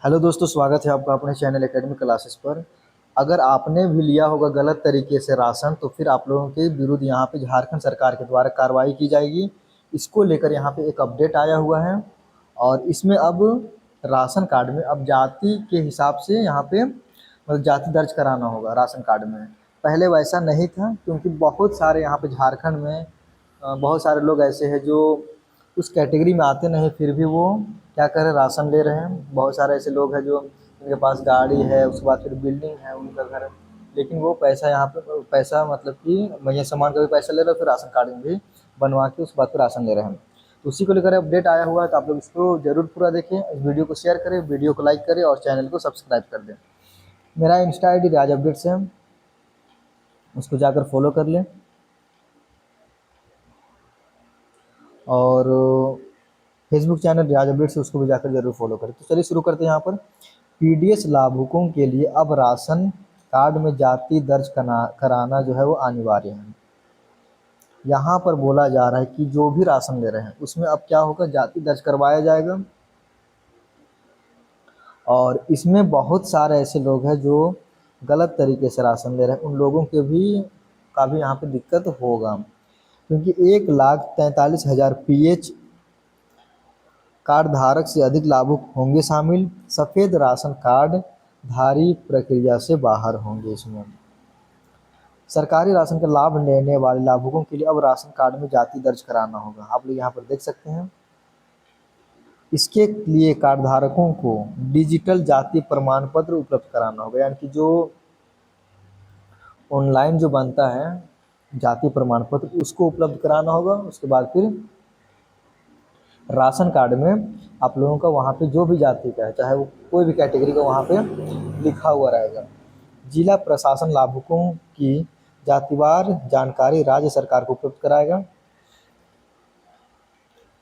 Hello दोस्तों, स्वागत है आपका अपने चैनल एकेडमी क्लासेस पर। अगर आपने भी लिया होगा गलत तरीके से राशन, तो फिर आप लोगों के विरुद्ध यहाँ पे झारखंड सरकार के द्वारा कार्रवाई की जाएगी। इसको लेकर यहाँ पे एक अपडेट आया हुआ है और इसमें अब राशन कार्ड में अब जाति के हिसाब से यहाँ पे मतलब जाति दर्ज कराना होगा राशन कार्ड में। पहले वैसा नहीं था, क्योंकि बहुत सारे यहाँ पे झारखंड में बहुत सारे लोग ऐसे हैं जो उस कैटेगरी में आते नहीं, फिर भी वो क्या कर रहे हैं, राशन ले रहे हैं। बहुत सारे ऐसे लोग हैं जो उनके पास गाड़ी है, उसके बाद फिर बिल्डिंग है, उनका घर है, लेकिन वो पैसा यहाँ पे पैसा मतलब कि महिला सम्मान का भी पैसा ले रहे हैं, फिर राशन कार्ड में भी बनवा के उसके बाद फिर राशन ले रहे हैं। तो उसी को लेकर अपडेट आया हुआ है, तो आप लोग इसको जरूर पूरा देखें, इस वीडियो को शेयर करें, वीडियो को लाइक करें और चैनल को सब्सक्राइब कर दें। मेरा Insta I D Raj updates है, उसको जाकर फॉलो कर लें। और फेसबुक चैनल रियाज अपडेट से उसको भी जाकर जरूर फॉलो करें। तो चलिए शुरू करते हैं। यहाँ पर पीडीएस लाभुकों के लिए अब राशन कार्ड में जाति दर्ज कराना जो है वो अनिवार्य है। यहाँ पर बोला जा रहा है कि जो भी राशन ले रहे हैं उसमें अब क्या होगा, जाति दर्ज करवाया जाएगा। और इसमें बहुत सारे ऐसे लोग हैं जो गलत तरीके से राशन ले रहे हैं, उन लोगों के भी का भी यहाँ पे दिक्कत होगा, क्योंकि 1,43,000 पीएच कार्ड धारक से अधिक लाभुक होंगे शामिल। सफ़ेद राशन कार्ड धारी प्रक्रिया से बाहर होंगे। इसमें सरकारी राशन का लाभ लेने वाले लाभुकों के लिए अब राशन कार्ड में जाति दर्ज कराना होगा। आप लोग यहाँ पर देख सकते हैं। इसके लिए कार्ड धारकों को डिजिटल जाति प्रमाण पत्र उपलब्ध कराना होगा, यानी कि जो ऑनलाइन जो बनता है जाति प्रमाण पत्र, उसको उपलब्ध कराना होगा। उसके बाद फिर राशन कार्ड में आप लोगों का वहाँ पे जो भी जाति का है, चाहे वो कोई भी कैटेगरी का, वहाँ पे लिखा हुआ रहेगा। जिला प्रशासन लाभुकों की जातिवार जानकारी राज्य सरकार को उपलब्ध कराएगा,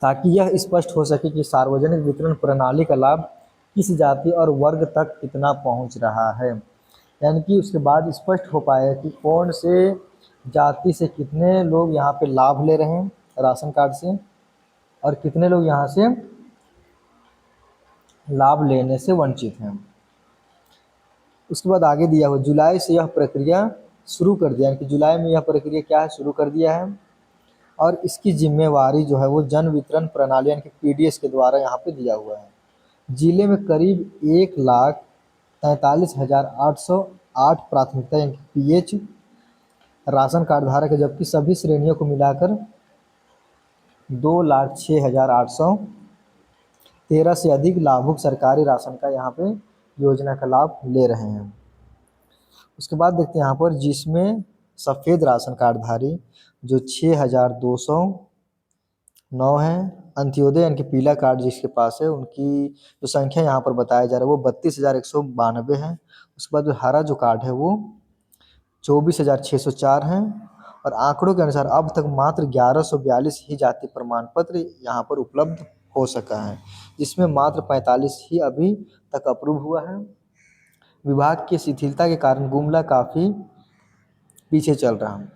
ताकि यह स्पष्ट हो सके कि सार्वजनिक वितरण प्रणाली का लाभ किस जाति और वर्ग तक कितना पहुंच रहा है। यानी कि उसके बाद स्पष्ट हो पाएगा कि कौन से जाति से कितने लोग यहाँ पे लाभ ले रहे हैं राशन कार्ड से, और कितने लोग यहाँ से लाभ लेने से वंचित हैं। उसके बाद आगे दिया हुआ जुलाई से यह प्रक्रिया शुरू कर दिया, यानी कि जुलाई में यह प्रक्रिया क्या है, शुरू कर दिया है। और इसकी जिम्मेवारी जो है वो जन वितरण प्रणाली यानी कि पीडीएस के द्वारा यहाँ पे दिया हुआ है। जिले में करीब 1,43,808 प्राथमिकता यानी कि पीएच राशन कार्ड धारक है, जबकि सभी श्रेणियों को मिलाकर 2,06,813 से अधिक लाभुक सरकारी राशन का यहाँ पे योजना का लाभ ले रहे हैं। उसके बाद देखते हैं यहाँ पर, जिसमें सफ़ेद राशन कार्डधारी जो 6,209 है, अंत्योदय यानी कि पीला कार्ड जिसके पास है, उनकी जो संख्या यहाँ पर बताया जा रहा है वो 32,192 है। उसके बाद हरा जो कार्ड है वो 24,604 है। और आंकड़ों के अनुसार अब तक मात्र 1,142 ही जाति प्रमाण पत्र यहाँ पर उपलब्ध हो सका है, जिसमें मात्र 45 ही अभी तक अप्रूव हुआ है। विभाग की शिथिलता के कारण गुमला काफ़ी पीछे चल रहा है।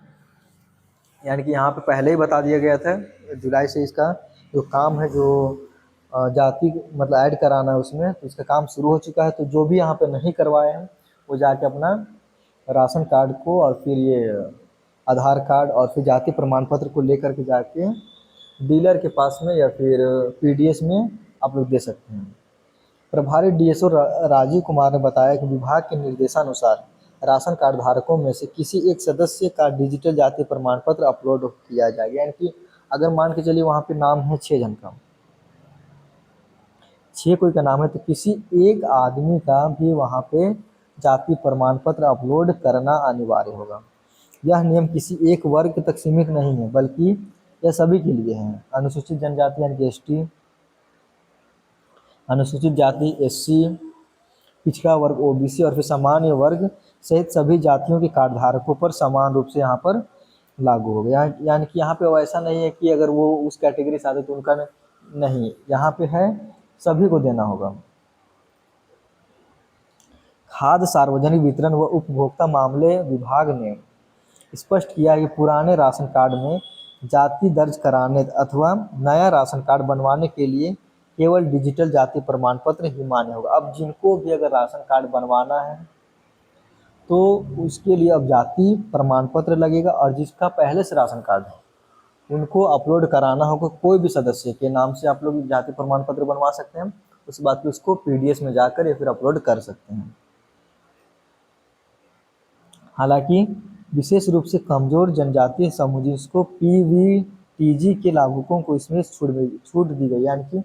यानी कि यहाँ पे पहले ही बता दिया गया था, जुलाई से इसका जो काम है, जो जाति मतलब ऐड कराना है उसमें, तो इसका काम शुरू हो चुका है। तो जो भी यहाँ पे नहीं करवाए हैं वो जाके अपना राशन कार्ड को और फिर ये आधार कार्ड और फिर जाति प्रमाण पत्र को लेकर के जाके डीलर के पास में या फिर पीडीएस में आप लोग दे सकते हैं। प्रभारी डीएसओ राजीव कुमार ने बताया कि विभाग के निर्देशानुसार राशन कार्ड धारकों में से किसी एक सदस्य का डिजिटल जाति प्रमाण पत्र अपलोड किया जाएगा। यानी कि अगर मान के चलिए वहाँ पे नाम है 6 जन का, 6 कोई का नाम है, तो किसी एक आदमी का भी वहाँ पे जाति प्रमाण पत्र अपलोड करना अनिवार्य होगा। यह नियम किसी एक वर्ग तक सीमित नहीं है, बल्कि यह सभी के लिए है। अनुसूचित जनजाति यानी कि एसटी, अनुसूचित जाति एससी, पिछड़ा वर्ग ओबीसी और फिर सामान्य वर्ग सहित सभी जातियों के कार्ड धारकों पर समान रूप से यहाँ पर लागू हो गया। यानी कि यहाँ पे ऐसा नहीं है कि अगर वो उस कैटेगरी से आते तो उनका नहीं, यहाँ पे है सभी को देना होगा। खाद्य सार्वजनिक वितरण व उपभोक्ता मामले विभाग ने स्पष्ट किया कि पुराने राशन कार्ड में जाति दर्ज कराने अथवा नया राशन कार्ड बनवाने के लिए केवल डिजिटल जाति प्रमाण पत्र ही मान्य होगा। अब जिनको भी अगर राशन कार्ड बनवाना है तो उसके लिए अब जाति प्रमाण पत्र लगेगा, और जिसका पहले से राशन कार्ड है उनको अपलोड कराना होगा। कोई भी सदस्य के नाम से आप लोग जाति प्रमाण पत्र बनवा सकते हैं, उसके बाद फिर उसको पीडीएस में जाकर या फिर अपलोड कर सकते हैं। हालांकि विशेष रूप से कमजोर जनजातीय समूह जिसको पीवीटीजी के लाभुकों को इसमें छूट दी गई, यानी कि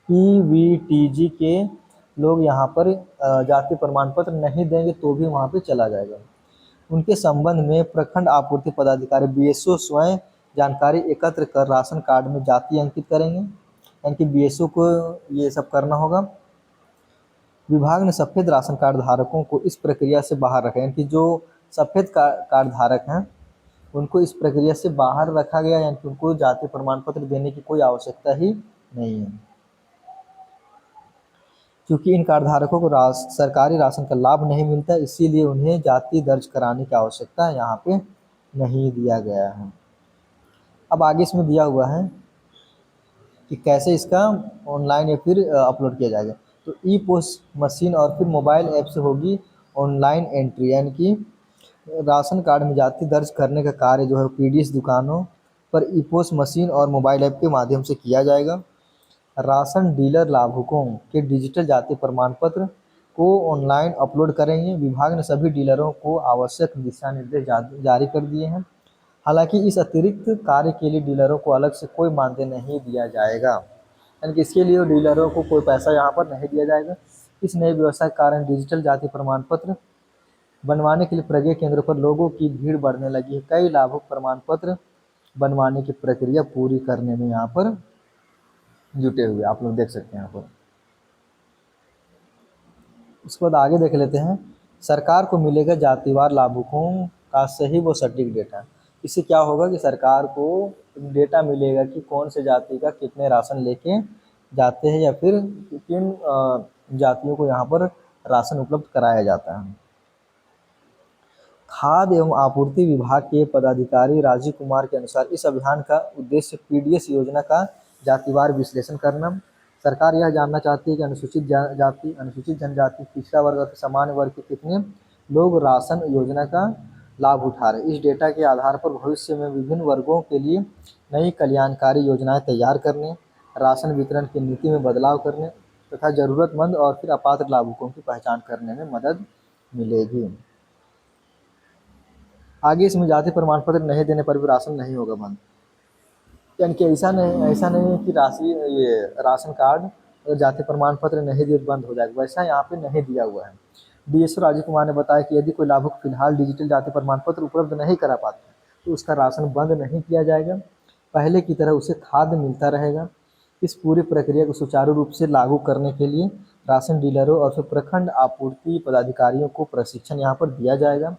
पीवीटीजी के लोग यहाँ पर जाति प्रमाण पत्र नहीं देंगे तो भी वहाँ पे चला जाएगा। उनके संबंध में प्रखंड आपूर्ति पदाधिकारी बीएसओ स्वयं जानकारी एकत्र कर राशन कार्ड में जाति अंकित करेंगे, यानी कि बीएसओ को ये सब करना होगा। विभाग ने सफेद राशन कार्ड धारकों को इस प्रक्रिया से बाहर रखा, यानी कि जो सफेद कार्ड धारक हैं उनको इस प्रक्रिया से बाहर रखा गया, यानी कि उनको जाति प्रमाण पत्र देने की कोई आवश्यकता ही नहीं है, क्योंकि इन कार्ड धारकों को सरकारी राशन का लाभ नहीं मिलता, इसीलिए उन्हें जाति दर्ज कराने की आवश्यकता यहाँ पे नहीं दिया गया है। अब आगे इसमें दिया हुआ है कि कैसे इसका ऑनलाइन या फिर अपलोड किया जाएगा। तो ई पोस्ट मशीन और फिर मोबाइल ऐप से होगी ऑनलाइन एंट्री, यानी कि राशन कार्ड में जाति दर्ज करने का कार्य जो है पीडीएस दुकानों पर ई पोस्ट मशीन और मोबाइल ऐप के माध्यम से किया जाएगा। राशन डीलर लाभुकों के डिजिटल जाति प्रमाण पत्र को ऑनलाइन अपलोड करेंगे। विभाग ने सभी डीलरों को आवश्यक दिशा निर्देश जारी कर दिए हैं। हालांकि इस अतिरिक्त कार्य के लिए डीलरों को अलग से कोई मानदेय नहीं दिया जाएगा, यानी कि इसके लिए डीलरों को कोई पैसा यहाँ पर नहीं दिया जाएगा। इस नई व्यवस्था के कारण डिजिटल जाति प्रमाण पत्र बनवाने के लिए प्रत्येक केंद्र पर लोगों की भीड़ बढ़ने लगी है। कई लाभुक प्रमाण पत्र बनवाने की प्रक्रिया पूरी करने में यहाँ पर जुटे हुए आप लोग देख सकते हैं यहाँ पर। उसके बाद आगे देख लेते हैं, सरकार को मिलेगा जातिवार लाभुकों का सही व सटीक डेटा। इससे क्या होगा कि सरकार को डेटा मिलेगा कि कौन से जाति का कितने राशन लेके जाते हैं या फिर किन जातियों को यहाँ पर राशन उपलब्ध कराया जाता है। खाद्य एवं आपूर्ति विभाग के पदाधिकारी राजीव कुमार के अनुसार इस अभियान का उद्देश्य पीडीएस योजना का जातिवार विश्लेषण करना। सरकार यह जानना चाहती है कि अनुसूचित जाति, अनुसूचित जनजाति, पिछड़ा वर्ग और सामान्य वर्ग के कितने लोग राशन योजना का लाभ उठा रहे। इस डेटा के आधार पर भविष्य में विभिन्न वर्गों के लिए नई कल्याणकारी योजनाएं तैयार करने, राशन वितरण की नीति में बदलाव करने तथा जरूरतमंद और फिर अपात्र लाभुकों की पहचान करने में मदद मिलेगी। आगे इसमें जाति प्रमाण पत्र नहीं देने पर भी राशन नहीं होगा बंद, यानी कि ऐसा नहीं है कि राशन कार्ड अगर जाति प्रमाण पत्र नहीं दिए बंद हो जाएगा, वैसा यहाँ पे नहीं दिया हुआ है। डीएसओ राजीव कुमार ने बताया कि यदि कोई लाभुक फिलहाल डिजिटल जाति प्रमाण पत्र उपलब्ध नहीं करा पाते तो उसका राशन बंद नहीं किया जाएगा, पहले की तरह उसे खाद्य मिलता रहेगा। इस पूरी प्रक्रिया को सुचारू रूप से लागू करने के लिए राशन डीलरों और फिर प्रखंड आपूर्ति पदाधिकारियों को प्रशिक्षण यहाँ पर दिया जाएगा।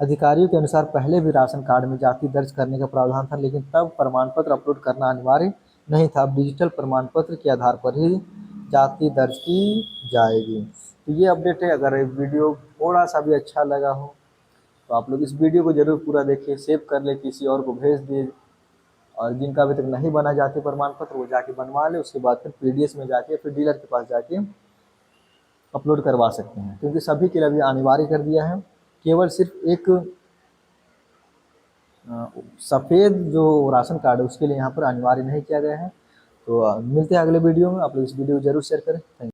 अधिकारियों के अनुसार पहले भी राशन कार्ड में जाति दर्ज करने का प्रावधान था, लेकिन तब प्रमाण पत्र अपलोड करना अनिवार्य नहीं था। अब डिजिटल प्रमाण पत्र के आधार पर ही जाति दर्ज की जाएगी। तो ये अपडेट है। अगर ये वीडियो थोड़ा सा भी अच्छा लगा हो तो आप लोग इस वीडियो को जरूर पूरा देखिए, सेव कर ले, किसी और को भेज दिए, और जिनका अभी तक नहीं बना जाति प्रमाण पत्र वो जाके बनवा ले, उसके बाद फिर पीडीएस में जाके फिर डीलर के पास जाके अपलोड करवा सकते हैं, क्योंकि सभी के लिए अभी अनिवार्य कर दिया है। केवल सिर्फ एक सफ़ेद जो राशन कार्ड है उसके लिए यहाँ पर अनिवार्य नहीं किया गया है। तो मिलते हैं अगले वीडियो में। आप लोग इस वीडियो को जरूर शेयर करें। Thank you.